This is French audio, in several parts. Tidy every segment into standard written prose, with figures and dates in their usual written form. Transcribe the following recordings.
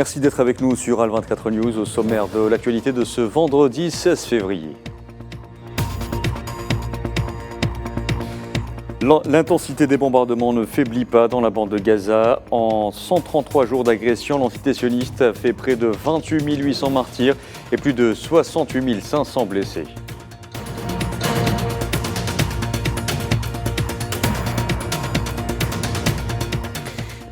Merci d'être avec nous sur Al24 News au sommaire de l'actualité de ce vendredi 16 février. L'intensité des bombardements ne faiblit pas dans la bande de Gaza. En 133 jours d'agression, l'entité sioniste a fait près de 28 800 martyrs et plus de 68 500 blessés.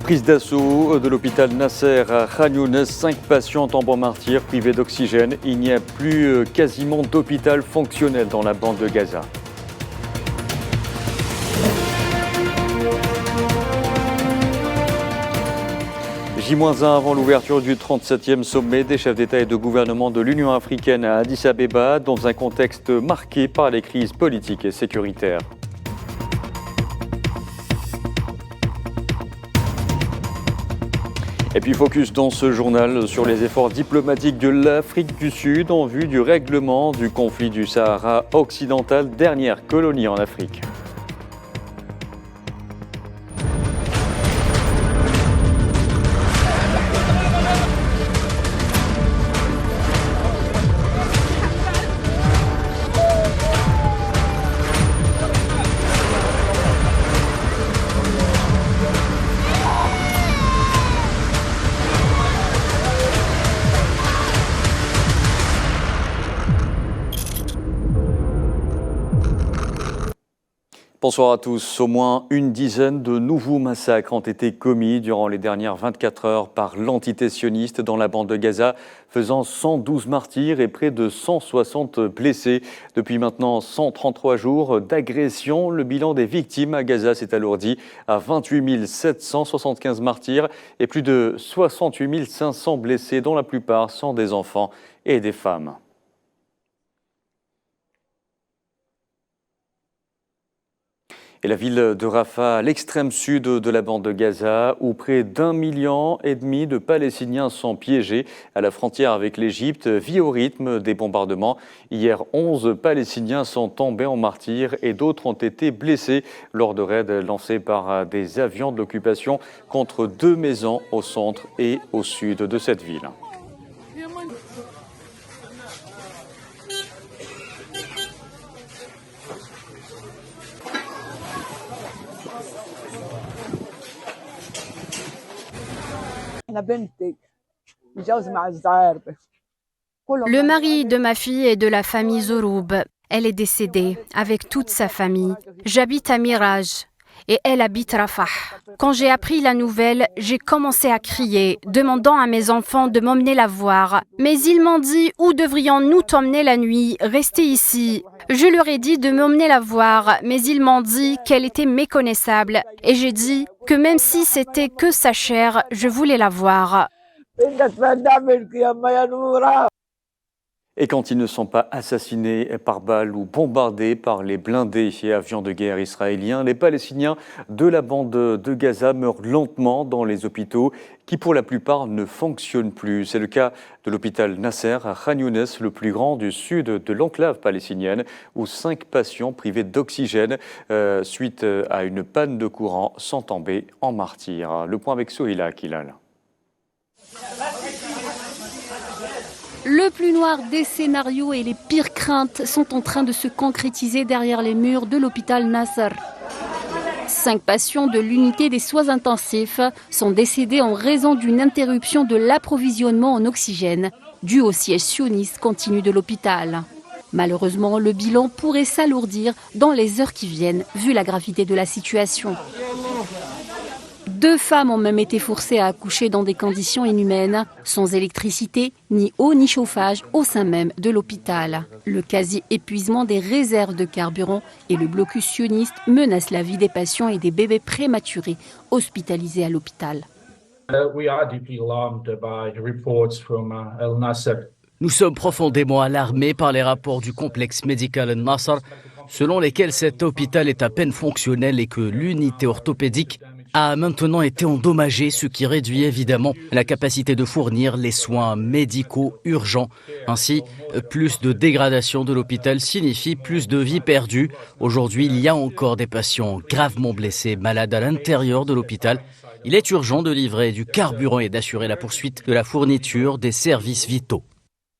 Prise d'assaut de l'hôpital Nasser à Khan Younes, 5 patients tombent en martyrs privés d'oxygène. Il n'y a plus quasiment d'hôpital fonctionnel dans la bande de Gaza. J-1 avant l'ouverture du 37e sommet des chefs d'État et de gouvernement de l'Union africaine à Addis Abeba, dans un contexte marqué par les crises politiques et sécuritaires. Et puis focus dans ce journal sur les efforts diplomatiques de l'Afrique du Sud en vue du règlement du conflit du Sahara occidental, dernière colonie en Afrique. Bonsoir à tous. Au moins une dizaine de nouveaux massacres ont été commis durant les dernières 24 heures par l'entité sioniste dans la bande de Gaza, faisant 112 martyrs et près de 160 blessés. Depuis maintenant 133 jours d'agression, le bilan des victimes à Gaza s'est alourdi à 28 775 martyrs et plus de 68 500 blessés, dont la plupart sont des enfants et des femmes. Et la ville de Rafah, à l'extrême sud de la bande de Gaza, où près d'1,5 million de Palestiniens sont piégés à la frontière avec l'Égypte, vit au rythme des bombardements. Hier, 11 Palestiniens sont tombés en martyrs et d'autres ont été blessés lors de raids lancés par des avions de l'occupation contre 2 maisons au centre et au sud de cette ville. Le mari de ma fille est de la famille Zoroub. Elle est décédée avec toute sa famille. J'habite à Mirage et elle habite Rafah. Quand j'ai appris la nouvelle, j'ai commencé à crier, demandant à mes enfants de m'emmener la voir. Mais ils m'ont dit « Où devrions-nous t'emmener la nuit? Restez ici ». Je leur ai dit de m'emmener la voir, mais ils m'ont dit qu'elle était méconnaissable. Et j'ai dit que même si c'était que sa chair, je voulais la voir. Et quand ils ne sont pas assassinés par balles ou bombardés par les blindés et avions de guerre israéliens, les Palestiniens de la bande de Gaza meurent lentement dans les hôpitaux qui pour la plupart ne fonctionnent plus. C'est le cas de l'hôpital Nasser à Khan Younes, le plus grand du sud de l'enclave palestinienne, où 5 patients privés d'oxygène suite à une panne de courant sont tombés en martyrs. Le point avec Sohila Akilal. Le plus noir des scénarios et les pires craintes sont en train de se concrétiser derrière les murs de l'hôpital Nasser. 5 patients de l'unité des soins intensifs sont décédés en raison d'une interruption de l'approvisionnement en oxygène due au siège sioniste continu de l'hôpital. Malheureusement, le bilan pourrait s'alourdir dans les heures qui viennent, vu la gravité de la situation. 2 femmes ont même été forcées à accoucher dans des conditions inhumaines, sans électricité, ni eau ni chauffage au sein même de l'hôpital. Le quasi-épuisement des réserves de carburant et le blocus sioniste menacent la vie des patients et des bébés prématurés hospitalisés à l'hôpital. Nous sommes profondément alarmés par les rapports du complexe médical Al-Nasser, selon lesquels cet hôpital est à peine fonctionnel et que l'unité orthopédique a maintenant été endommagée, ce qui réduit évidemment la capacité de fournir les soins médicaux urgents. Ainsi, plus de dégradation de l'hôpital signifie plus de vies perdues. Aujourd'hui, il y a encore des patients gravement blessés, malades à l'intérieur de l'hôpital. Il est urgent de livrer du carburant et d'assurer la poursuite de la fourniture des services vitaux.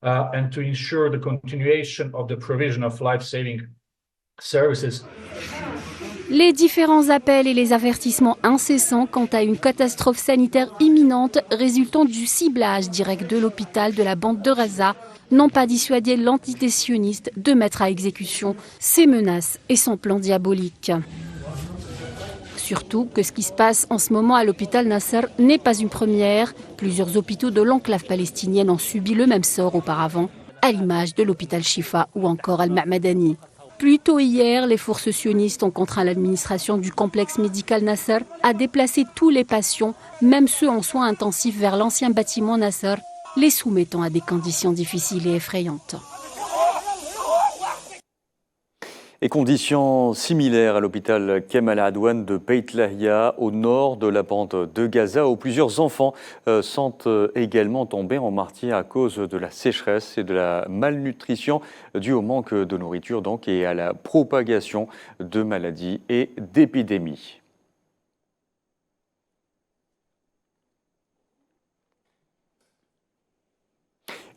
And to ensure the continuation of the provision of life-saving services. Les différents appels et les avertissements incessants quant à une catastrophe sanitaire imminente résultant du ciblage direct de l'hôpital de la bande de Gaza n'ont pas dissuadé l'entité sioniste de mettre à exécution ses menaces et son plan diabolique. Surtout que ce qui se passe en ce moment à l'hôpital Nasser n'est pas une première. Plusieurs hôpitaux de l'enclave palestinienne ont subi le même sort auparavant, à l'image de l'hôpital Shifa ou encore Al-Ma'madani. Plus tôt hier, les forces sionistes ont contraint l'administration du complexe médical Nasser à déplacer tous les patients, même ceux en soins intensifs, vers l'ancien bâtiment Nasser, les soumettant à des conditions difficiles et effrayantes. Et conditions similaires à l'hôpital Kemal Adwan de Beit Lahia, au nord de la bande de Gaza, où plusieurs enfants sont également tombés en martyrs à cause de la sécheresse et de la malnutrition due au manque de nourriture donc, et à la propagation de maladies et d'épidémies.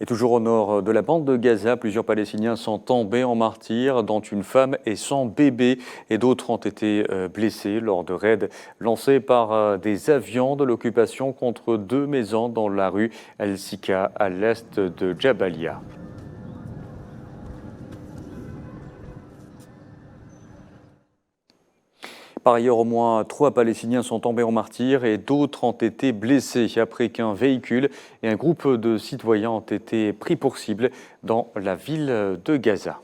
Et toujours au nord de la bande de Gaza, plusieurs Palestiniens sont tombés en martyrs, dont une femme et son bébé, et d'autres ont été blessés lors de raids lancés par des avions de l'occupation contre 2 maisons dans la rue El-Sika, à l'est de Jabalia. Par ailleurs, au moins 3 Palestiniens sont tombés en martyrs et d'autres ont été blessés après qu'un véhicule et un groupe de citoyens ont été pris pour cible dans la ville de Gaza.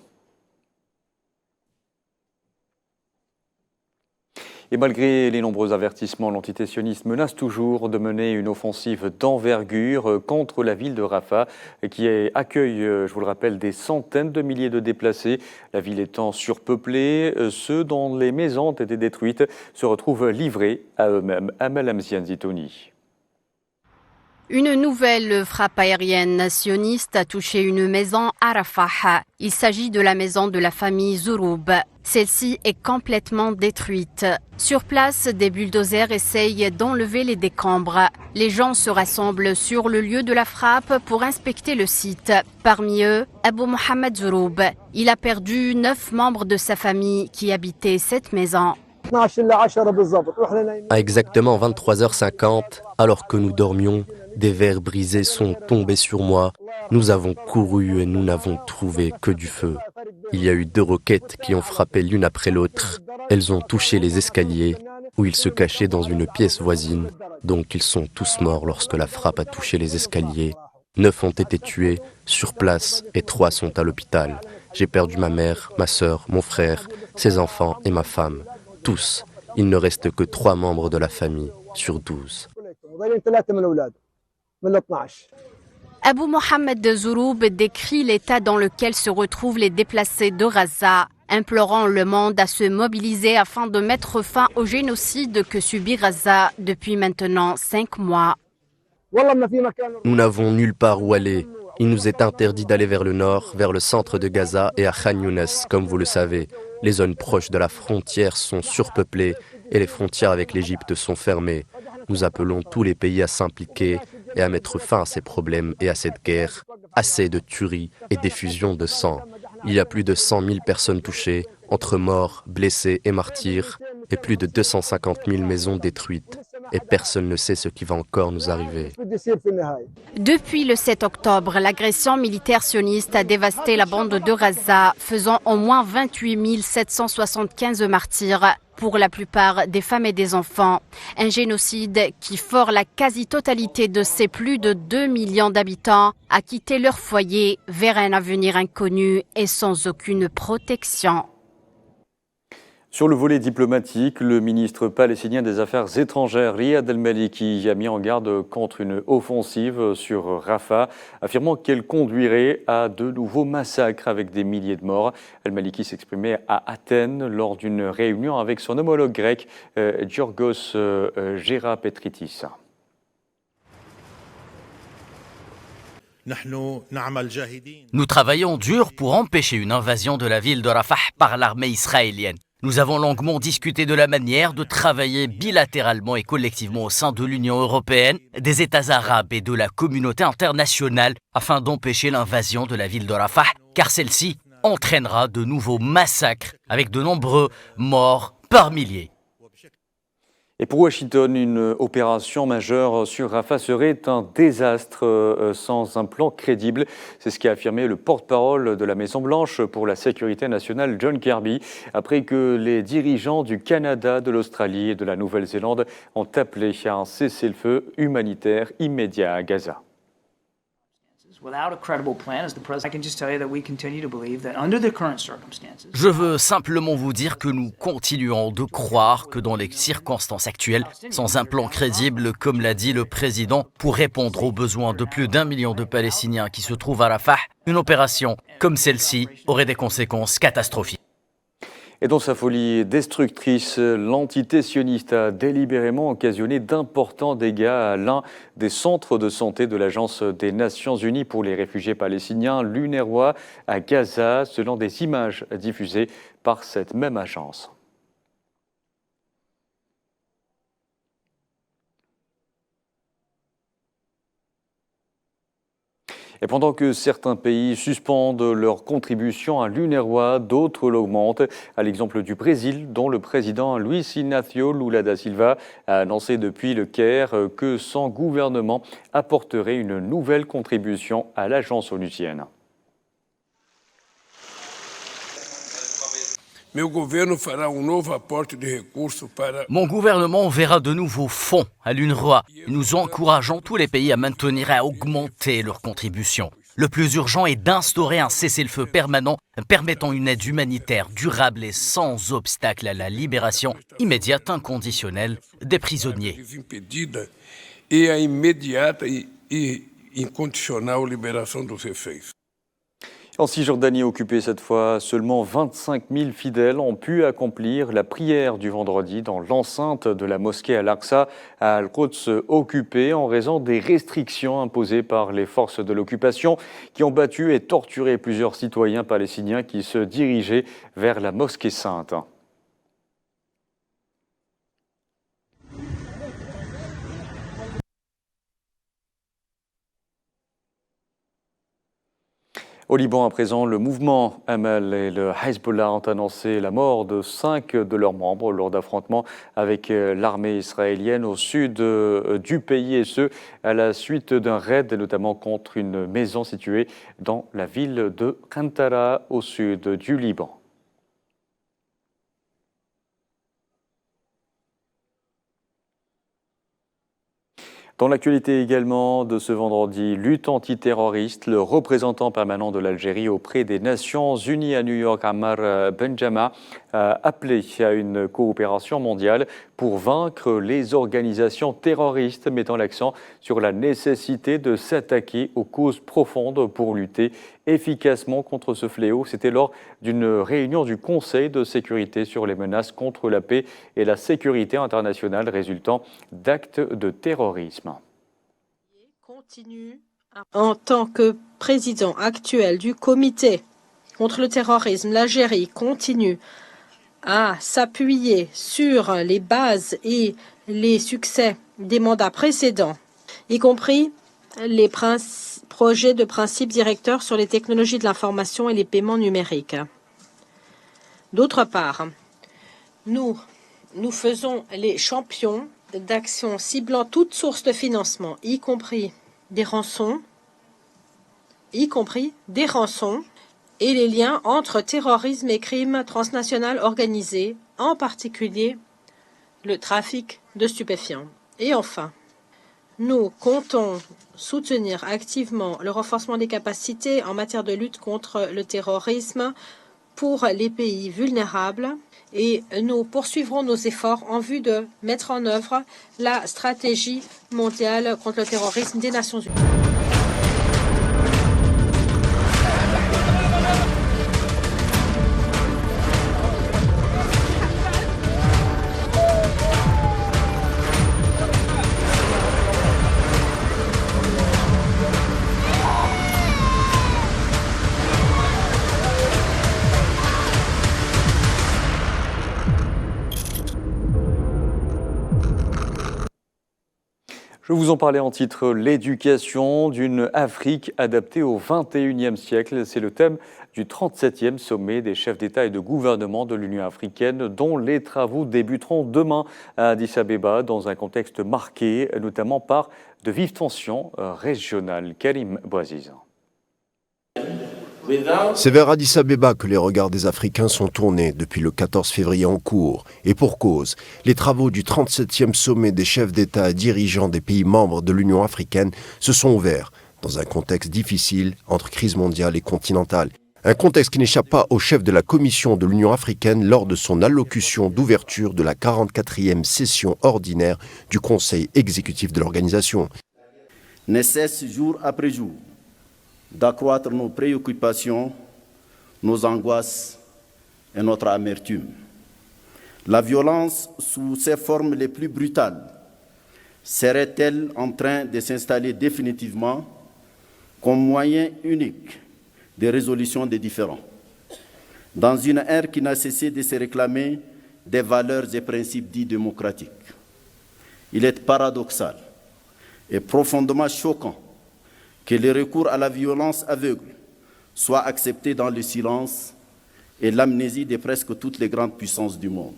Et malgré les nombreux avertissements, l'entité sioniste menace toujours de mener une offensive d'envergure contre la ville de Rafah, qui accueille, je vous le rappelle, des centaines de milliers de déplacés. La ville étant surpeuplée, ceux dont les maisons ont été détruites se retrouvent livrés à eux-mêmes. Amal Amzian Zitouni. Une nouvelle frappe aérienne sioniste a touché une maison à Rafah. Il s'agit de la maison de la famille Zouroub. Celle-ci est complètement détruite. Sur place, des bulldozers essayent d'enlever les décombres. Les gens se rassemblent sur le lieu de la frappe pour inspecter le site. Parmi eux, Abou Mohamed Zouroub. Il a perdu 9 membres de sa famille qui habitaient cette maison. À exactement 23h50, alors que nous dormions, des verres brisés sont tombés sur moi. Nous avons couru et nous n'avons trouvé que du feu. Il y a eu 2 roquettes qui ont frappé l'une après l'autre. Elles ont touché les escaliers où ils se cachaient dans une pièce voisine. Donc ils sont tous morts lorsque la frappe a touché les escaliers. 9 ont été tués sur place et 3 sont à l'hôpital. J'ai perdu ma mère, ma sœur, mon frère, ses enfants et ma femme. Tous. Il ne reste que 3 membres de la famille sur 12. Abou Mohamed Zouroub décrit l'état dans lequel se retrouvent les déplacés de Gaza, implorant le monde à se mobiliser afin de mettre fin au génocide que subit Gaza depuis maintenant 5 mois. Nous n'avons nulle part où aller. Il nous est interdit d'aller vers le nord, vers le centre de Gaza et à Khan Younes, comme vous le savez. Les zones proches de la frontière sont surpeuplées et les frontières avec l'Égypte sont fermées. Nous appelons tous les pays à s'impliquer et à mettre fin à ces problèmes et à cette guerre. Assez de tueries et d'effusions de sang. Il y a plus de 100 000 personnes touchées, entre morts, blessés et martyrs, et plus de 250 000 maisons détruites. Et personne ne sait ce qui va encore nous arriver. Depuis le 7 octobre, l'agression militaire sioniste a dévasté la bande de Gaza, faisant au moins 28 775 martyrs, pour la plupart des femmes et des enfants. Un génocide qui force la quasi-totalité de ces plus de 2 millions d'habitants à quitter leur foyer vers un avenir inconnu et sans aucune protection. Sur le volet diplomatique, le ministre palestinien des Affaires étrangères, Riyad al-Maliki, a mis en garde contre une offensive sur Rafah, affirmant qu'elle conduirait à de nouveaux massacres avec des milliers de morts. Al-Maliki s'exprimait à Athènes lors d'une réunion avec son homologue grec, Giorgos Gerapetritis. Nous travaillons dur pour empêcher une invasion de la ville de Rafah par l'armée israélienne. Nous avons longuement discuté de la manière de travailler bilatéralement et collectivement au sein de l'Union européenne, des États arabes et de la communauté internationale afin d'empêcher l'invasion de la ville de Rafah, car celle-ci entraînera de nouveaux massacres avec de nombreux morts par milliers. Et pour Washington, une opération majeure sur Rafah serait un désastre sans un plan crédible. C'est ce qu'a affirmé le porte-parole de la Maison-Blanche pour la sécurité nationale, John Kirby, après que les dirigeants du Canada, de l'Australie et de la Nouvelle-Zélande ont appelé à un cessez-le-feu humanitaire immédiat à Gaza. Je veux simplement vous dire que nous continuons de croire que dans les circonstances actuelles, sans un plan crédible, comme l'a dit le président, pour répondre aux besoins de plus d'1 million de Palestiniens qui se trouvent à Rafah, une opération comme celle-ci aurait des conséquences catastrophiques. Et dans sa folie destructrice, l'entité sioniste a délibérément occasionné d'importants dégâts à l'un des centres de santé de l'Agence des Nations Unies pour les réfugiés palestiniens, l'UNRWA, à Gaza, selon des images diffusées par cette même agence. Et pendant que certains pays suspendent leur contribution à l'UNRWA, d'autres l'augmentent. À l'exemple du Brésil, dont le président Luiz Inácio Lula da Silva a annoncé depuis le Caire que son gouvernement apporterait une nouvelle contribution à l'agence onusienne. Mon gouvernement enverra de nouveaux fonds à l'UNRWA. Nous encourageons tous les pays à maintenir et à augmenter leurs contributions. Le plus urgent est d'instaurer un cessez-le-feu permanent permettant une aide humanitaire durable et sans obstacle à la libération immédiate inconditionnelle des prisonniers. En Cisjordanie occupée cette fois, seulement 25 000 fidèles ont pu accomplir la prière du vendredi dans l'enceinte de la mosquée Al-Aqsa à Al-Quds occupée en raison des restrictions imposées par les forces de l'occupation qui ont battu et torturé plusieurs citoyens palestiniens qui se dirigeaient vers la mosquée sainte. Au Liban, à présent, le mouvement Amal et le Hezbollah ont annoncé la mort de 5 de leurs membres lors d'affrontements avec l'armée israélienne au sud du pays, et ce, à la suite d'un raid, notamment contre une maison située dans la ville de Qantara, au sud du Liban. Dans l'actualité également de ce vendredi, lutte antiterroriste, le représentant permanent de l'Algérie auprès des Nations Unies à New York, Ammar Benjama, a appelé à une coopération mondiale pour vaincre les organisations terroristes, mettant l'accent sur la nécessité de s'attaquer aux causes profondes pour lutter efficacement contre ce fléau. C'était lors d'une réunion du Conseil de sécurité sur les menaces contre la paix et la sécurité internationale résultant d'actes de terrorisme. En tant que président actuel du comité contre le terrorisme, l'Algérie continue à s'appuyer sur les bases et les succès des mandats précédents, y compris les projets de principes directeurs sur les technologies de l'information et les paiements numériques. D'autre part, nous faisons les champions d'actions ciblant toute source de financement, y compris des rançons, et les liens entre terrorisme et crimes transnational organisés, en particulier le trafic de stupéfiants. Et enfin, nous comptons soutenir activement le renforcement des capacités en matière de lutte contre le terrorisme pour les pays vulnérables, et nous poursuivrons nos efforts en vue de mettre en œuvre la stratégie mondiale contre le terrorisme des Nations Unies. Je vous en parlais en titre, l'éducation d'une Afrique adaptée au XXIe siècle. C'est le thème du 37e sommet des chefs d'État et de gouvernement de l'Union africaine, dont les travaux débuteront demain à Addis Abeba, dans un contexte marqué notamment par de vives tensions régionales. Karim Bouaziz. C'est vers Addis Abeba que les regards des Africains sont tournés depuis le 14 février en cours. Et pour cause, les travaux du 37e sommet des chefs d'État et dirigeants des pays membres de l'Union africaine se sont ouverts dans un contexte difficile entre crise mondiale et continentale. Un contexte qui n'échappe pas au chef de la Commission de l'Union africaine lors de son allocution d'ouverture de la 44e session ordinaire du Conseil exécutif de l'organisation. Ne cesse jour après jour d'accroître nos préoccupations, nos angoisses et notre amertume. La violence, sous ses formes les plus brutales, serait-elle en train de s'installer définitivement comme moyen unique de résolution des différends, dans une ère qui n'a cessé de se réclamer des valeurs et principes dits démocratiques? Il est paradoxal et profondément choquant que le recours à la violence aveugle soit accepté dans le silence et l'amnésie de presque toutes les grandes puissances du monde.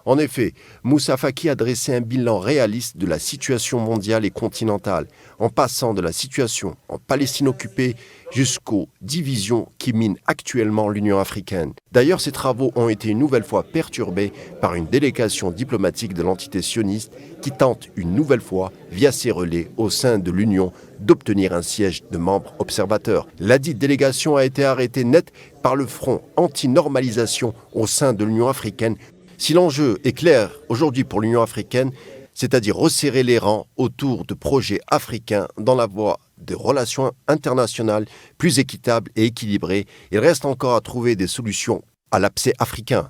En effet, Moussa Faki a dressé un bilan réaliste de la situation mondiale et continentale, en passant de la situation en Palestine occupée jusqu'aux divisions qui minent actuellement l'Union africaine. D'ailleurs, ces travaux ont été une nouvelle fois perturbés par une délégation diplomatique de l'entité sioniste qui tente une nouvelle fois, via ses relais au sein de l'Union, d'obtenir un siège de membre observateur. La dite délégation a été arrêtée net par le front anti-normalisation au sein de l'Union africaine. Si l'enjeu est clair aujourd'hui pour l'Union africaine, c'est-à-dire resserrer les rangs autour de projets africains dans la voie de relations internationales plus équitables et équilibrées, il reste encore à trouver des solutions à l'abcès africain.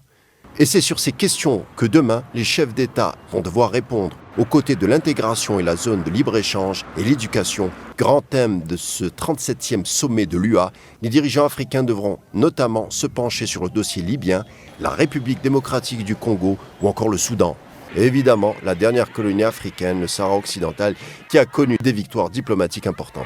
Et c'est sur ces questions que demain, les chefs d'État vont devoir répondre aux côtés de l'intégration et la zone de libre-échange et l'éducation, grand thème de ce 37e sommet de l'UA. Les dirigeants africains devront notamment se pencher sur le dossier libyen, la République démocratique du Congo ou encore le Soudan. Et évidemment, la dernière colonie africaine, le Sahara occidental, qui a connu des victoires diplomatiques importantes.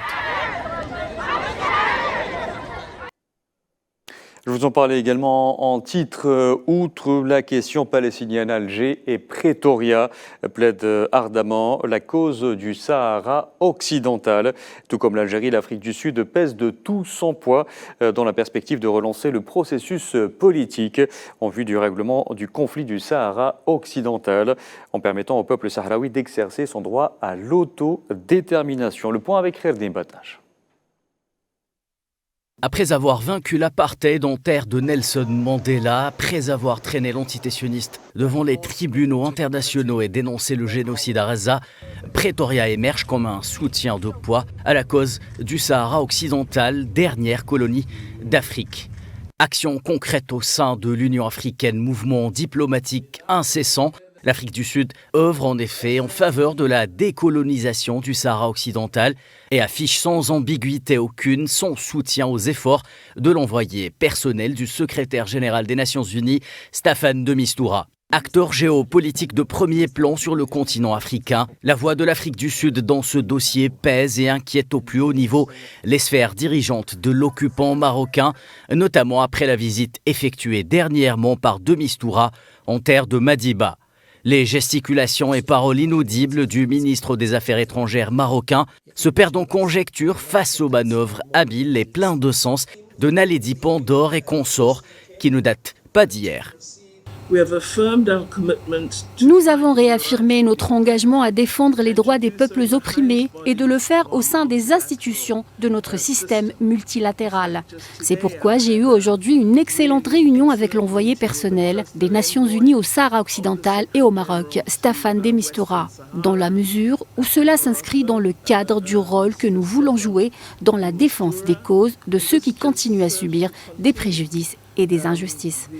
Je vous en parlais également en titre. Outre la question palestinienne, Alger et Pretoria plaident ardemment la cause du Sahara occidental. Tout comme l'Algérie, l'Afrique du Sud pèse de tout son poids dans la perspective de relancer le processus politique en vue du règlement du conflit du Sahara occidental, en permettant au peuple sahraoui d'exercer son droit à l'autodétermination. Le point avec Kherdin Batage. Après avoir vaincu l'apartheid en terre de Nelson Mandela, après avoir traîné l'entité sioniste devant les tribunaux internationaux et dénoncé le génocide à Gaza, Pretoria émerge comme un soutien de poids à la cause du Sahara occidental, dernière colonie d'Afrique. Action concrète au sein de l'Union africaine, mouvement diplomatique incessant. L'Afrique du Sud œuvre en effet en faveur de la décolonisation du Sahara occidental et affiche sans ambiguïté aucune son soutien aux efforts de l'envoyé personnel du secrétaire général des Nations Unies, Staffan de Mistura. Acteur géopolitique de premier plan sur le continent africain, la voix de l'Afrique du Sud dans ce dossier pèse et inquiète au plus haut niveau les sphères dirigeantes de l'occupant marocain, notamment après la visite effectuée dernièrement par de Mistura en terre de Madiba. Les gesticulations et paroles inaudibles du ministre des Affaires étrangères marocain se perdent en conjectures face aux manœuvres habiles et pleins de sens de Naledi Pandor et consorts qui ne datent pas d'hier. Nous avons réaffirmé notre engagement à défendre les droits des peuples opprimés et de le faire au sein des institutions de notre système multilatéral. C'est pourquoi j'ai eu aujourd'hui une excellente réunion avec l'envoyé personnel des Nations Unies au Sahara occidental et au Maroc, Staffan de Mistura, dans la mesure où cela s'inscrit dans le cadre du rôle que nous voulons jouer dans la défense des causes de ceux qui continuent à subir des préjudices et des injustices.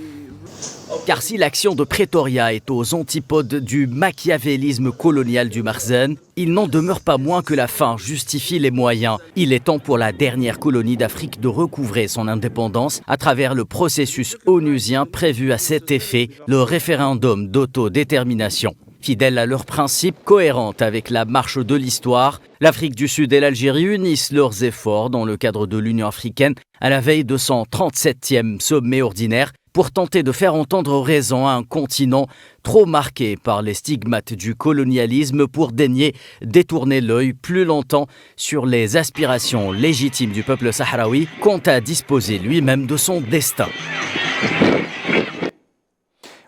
Car si l'action de Pretoria est aux antipodes du machiavélisme colonial du Marzen, il n'en demeure pas moins que la fin justifie les moyens. Il est temps pour la dernière colonie d'Afrique de recouvrer son indépendance à travers le processus onusien prévu à cet effet, le référendum d'autodétermination. Fidèles à leurs principes, cohérentes avec la marche de l'histoire, l'Afrique du Sud et l'Algérie unissent leurs efforts dans le cadre de l'Union africaine à la veille de son 37e sommet ordinaire pour tenter de faire entendre raison à un continent trop marqué par les stigmates du colonialisme pour daigner détourner l'œil plus longtemps sur les aspirations légitimes du peuple sahraoui quant à disposer lui-même de son destin.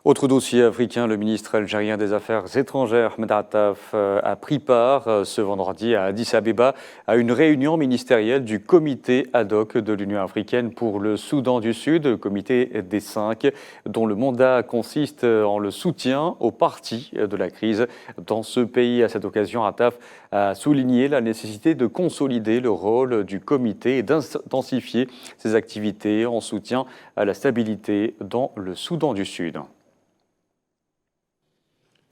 Autre dossier africain, le ministre algérien des Affaires étrangères, Ahmed Attaf, a pris part ce vendredi à Addis Abeba à une réunion ministérielle du comité ad hoc de l'Union africaine pour le Soudan du Sud, le comité des 5, dont le mandat consiste en le soutien aux parties de la crise dans ce pays. À cette occasion, Attaf a souligné la nécessité de consolider le rôle du comité et d'intensifier ses activités en soutien à la stabilité dans le Soudan du Sud.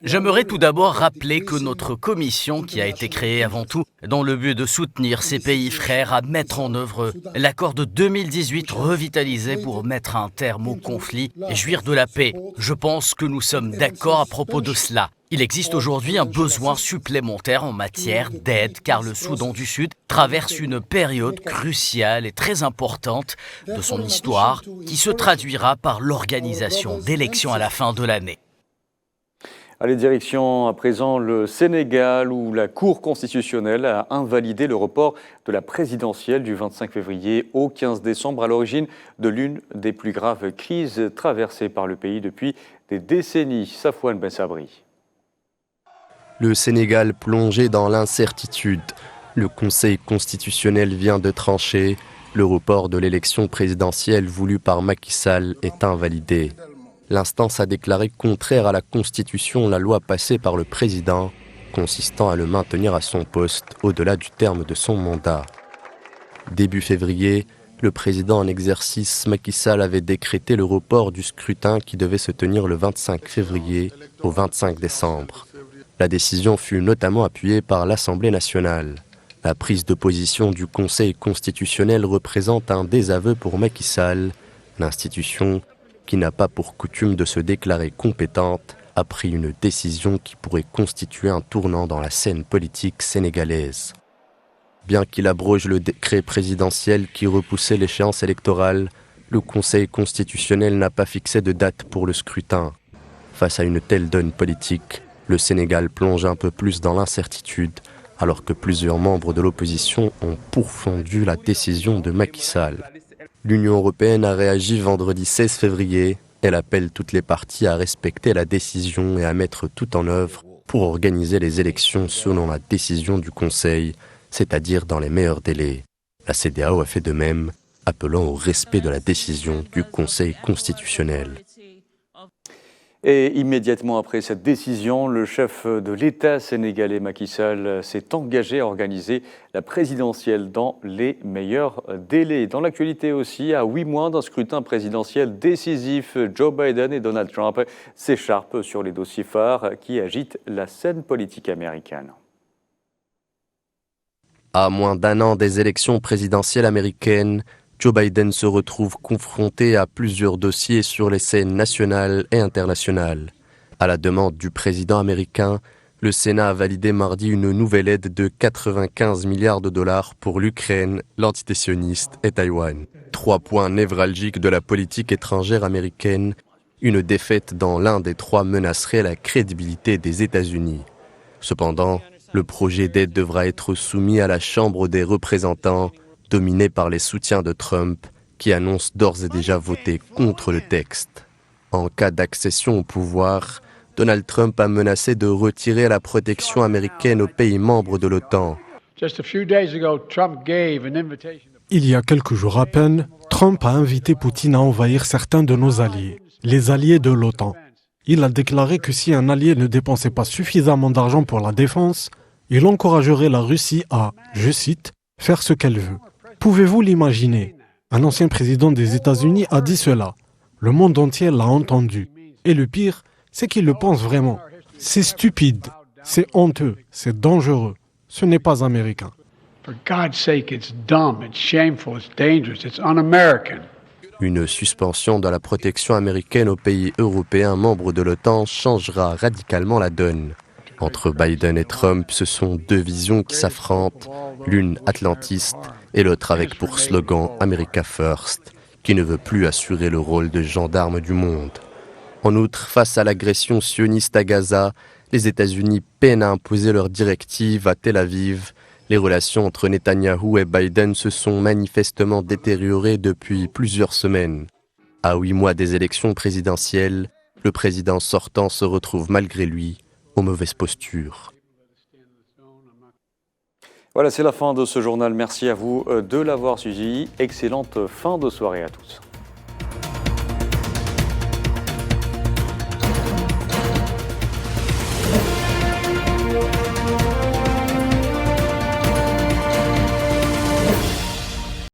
J'aimerais tout d'abord rappeler que notre commission, qui a été créée avant tout dans le but de soutenir ces pays frères à mettre en œuvre l'accord de 2018 revitalisé pour mettre un terme au conflit et jouir de la paix. Je pense que nous sommes d'accord à propos de cela. Il existe aujourd'hui un besoin supplémentaire en matière d'aide car le Soudan du Sud traverse une période cruciale et très importante de son histoire qui se traduira par l'organisation d'élections à la fin de l'année. Allez, direction à présent le Sénégal où la Cour constitutionnelle a invalidé le report de la présidentielle du 25 février au 15 décembre à l'origine de l'une des plus graves crises traversées par le pays depuis des décennies. Safouane Ben Sabri. Le Sénégal plongé dans l'incertitude. Le Conseil constitutionnel vient de trancher. Le report de l'élection présidentielle voulue par Macky Sall est invalidé. L'instance a déclaré contraire à la Constitution la loi passée par le président, consistant à le maintenir à son poste au-delà du terme de son mandat. Début février, le président en exercice Macky Sall avait décrété le report du scrutin qui devait se tenir le 25 février au 25 décembre. La décision fut notamment appuyée par l'Assemblée nationale. La prise de position du Conseil constitutionnel représente un désaveu pour Macky Sall. L'institution, qui n'a pas pour coutume de se déclarer compétente, a pris une décision qui pourrait constituer un tournant dans la scène politique sénégalaise. Bien qu'il abroge le décret présidentiel qui repoussait l'échéance électorale, le Conseil constitutionnel n'a pas fixé de date pour le scrutin. Face à une telle donne politique, le Sénégal plonge un peu plus dans l'incertitude, alors que plusieurs membres de l'opposition ont pourfendu la décision de Macky Sall. L'Union européenne a réagi vendredi 16 février. Elle appelle toutes les parties à respecter la décision et à mettre tout en œuvre pour organiser les élections selon la décision du Conseil, c'est-à-dire dans les meilleurs délais. La CEDEAO a fait de même, appelant au respect de la décision du Conseil constitutionnel. Et immédiatement après cette décision, le chef de l'État sénégalais Macky Sall s'est engagé à organiser la présidentielle dans les meilleurs délais. Dans l'actualité aussi, à 8 mois d'un scrutin présidentiel décisif, Joe Biden et Donald Trump s'écharpent sur les dossiers phares qui agitent la scène politique américaine. À moins d'un an des élections présidentielles américaines, Joe Biden se retrouve confronté à plusieurs dossiers sur les scènes nationales et internationales. À la demande du président américain, le Sénat a validé mardi une nouvelle aide de 95 milliards de dollars pour l'Ukraine, l'antitétionniste et Taïwan. 3 points névralgiques de la politique étrangère américaine. Une défaite dans l'un des 3 menacerait la crédibilité des États-Unis. Cependant, le projet d'aide devra être soumis à la Chambre des représentants, dominé par les soutiens de Trump, qui annonce d'ores et déjà voter contre le texte. En cas d'accession au pouvoir, Donald Trump a menacé de retirer la protection américaine aux pays membres de l'OTAN. Il y a quelques jours à peine, Trump a invité Poutine à envahir certains de nos alliés, les alliés de l'OTAN. Il a déclaré que si un allié ne dépensait pas suffisamment d'argent pour la défense, il encouragerait la Russie à, je cite, « faire ce qu'elle veut ». Pouvez-vous l'imaginer? Un ancien président des États-Unis a dit cela. Le monde entier l'a entendu. Et le pire, c'est qu'il le pense vraiment. C'est stupide, c'est honteux, c'est dangereux. Ce n'est pas américain. Une suspension de la protection américaine aux pays européens membres de l'OTAN changera radicalement la donne. Entre Biden et Trump, ce sont deux visions qui s'affrontent, l'une atlantiste et l'autre avec pour slogan « America First », qui ne veut plus assurer le rôle de gendarme du monde. En outre, face à l'agression sioniste à Gaza, les États-Unis peinent à imposer leurs directives à Tel Aviv. Les relations entre Netanyahou et Biden se sont manifestement détériorées depuis plusieurs semaines. À 8 mois des élections présidentielles, le président sortant se retrouve malgré lui aux mauvaises postures. Voilà, c'est la fin de ce journal. Merci à vous de l'avoir suivi. Excellente fin de soirée à tous.